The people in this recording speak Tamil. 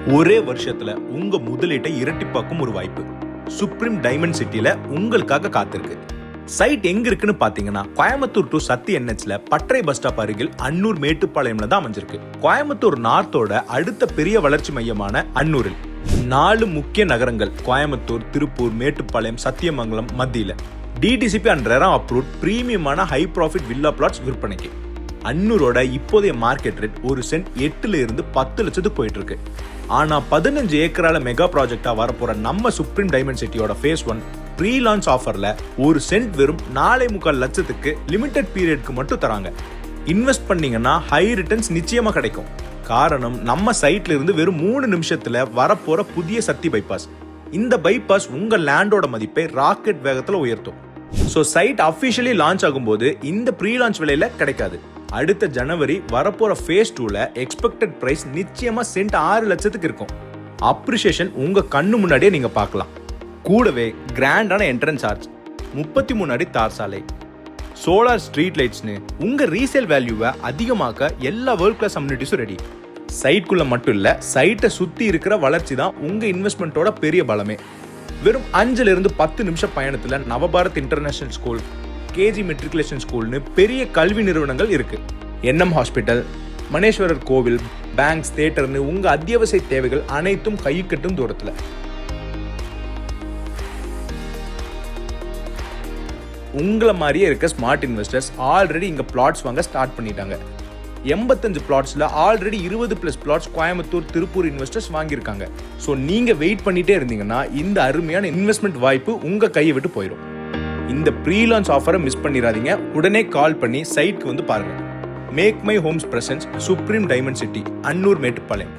ஒரே வருஷத்துல உங்க முதலீட்டை இரட்டிப்பாக்கும் ஒரு வாய்ப்பு சுப்ரீம் டைமண்ட் சிட்டில உங்களுக்காக காத்திருக்கு. சைட் எங்க இருக்குன்னு பாத்தீங்கன்னா கோயம்புத்தூர் டு சத்தி என்ஹெச்ல பட்டறை பஸ் ஸ்டாப் அருகில் அன்னூர் மேட்டுப்பாளையம்ல தான் அமைஞ்சிருக்கு. கோயம்புத்தூர் நார்த்தோட அடுத்த பெரிய வளர்ச்சி மையமான அன்னூரில் 4 முக்கிய நகரங்கள் கோயம்புத்தூர், திருப்பூர், மேட்டுப்பாளையம், சத்தியமங்கலம் மத்தியில டிடிசிபி அண்ட் ரெரா அப்ரூவ்ட் பிரீமியமான ஹை ப்ராஃபிட் வில்லா பிளாட்ஸ் விற்பனைக்கு. அன்னூரோட இப்போதைய மார்க்கெட் ரேட் ஒரு சென்ட் 8ல இருந்து 10 லட்சத்துக்கு போயிட்டு இருக்கு. ஆனா 15 ஏக்கரால மெகா ப்ராஜெக்டா வரப்போற நம்ம சுப்ரீம் டைமண்ட் சிட்டியோட ஃபேஸ் 1 ப்ரீ லான்ச் ஆஃபர்ல ஒரு சென்ட் வெறும் 4.25 லட்சத்துக்கு லிமிடெட் பீரியட்க்கு மட்டும் தராங்க. இன்வெஸ்ட் பண்ணீங்கன்னா ஹை ரிட்டர்ன்ஸ் நிச்சயமா கிடைக்கும். காரணம், நம்ம சைட்ல இருந்து வெறும் 3 நிமிஷத்துல வரப்போற புதிய சக்தி பைபாஸ். இந்த பைபாஸ் உங்க லேண்டோட மதிப்பை ராக்கெட் வேகத்துல உயர்த்தும். ஸோ சைட் அஃபிஷியலி லான்ச் ஆகும்போது இந்த ப்ரீ லான்ச் விலையில கிடைக்காது. அடுத்த ஜனவரி வரப்போற ஃபேஸ் 2ல எக்ஸ்பெக்டட் பிரைஸ் நிச்சயமா சென்ட் 6 லட்சத்துக்கு இருக்கும். அப்ரிசியேஷன் உங்க கண்ணு முன்னாடியே நீங்க பார்க்கலாம். கூடவே கிராண்டான என்ட்ரன்ஸ் ஆர்ச், 33 அடி தார் சாலை, சோலார் ஸ்ட்ரீட் லைட்ஸ்னு உங்க ரீசேல் வேல்யூவை அதிகமாக்க எல்லா வேர்ல்ட் கிளாஸ் அம்யூனிட்டிஸும் ரெடி. சைட்குள்ள மட்டும் இல்ல, சைட்டை சுத்தி இருக்கிற வளர்ச்சி தான் உங்க இன்வெஸ்ட்மெண்ட்டோட பெரிய பலமே. வெறும் 5ல இருந்து 10 நிமிஷம் பயணத்துல Navbharat international school, KG matriculation ஸ்கூல்னு பெரிய கல்வி நிறுவனங்கள் இருக்கு. என்எம் ஹாஸ்பிட்டல், மணேஸ்வரர் கோவில், பேங்க்ஸ், தியேட்டர்னு உங்க அத்தியாவசிய தேவைகள் அனைத்தும் கைக்கட்டும் தூரத்துல. உங்களை மாதிரியே இருக்க ஸ்மார்ட் இன்வெஸ்டர்ஸ் ஆல்ரெடி இங்க பிளாட்ஸ் வாங்க ஸ்டார்ட் பண்ணிட்டாங்க. 85 பிளாட்ஸ்ல already 20+ plots Coimbatore, Tiruppur investors வாங்கியிருக்காங்க. ஸோ நீங்க வெயிட் பண்ணிட்டே இருந்தீங்கன்னா இந்த அருமையான இன்வெஸ்ட்மெண்ட் வாய்ப்பு உங்க கையை விட்டு போயிடும். இந்த ப்ரீ லான்ச் ஆஃபரை மிஸ் பண்ணிடாதீங்க. உடனே கால் பண்ணி சைட்க்கு வந்து பாருங்க. Make My Homes Presence Supreme Diamond City, Annur Mettupalayam.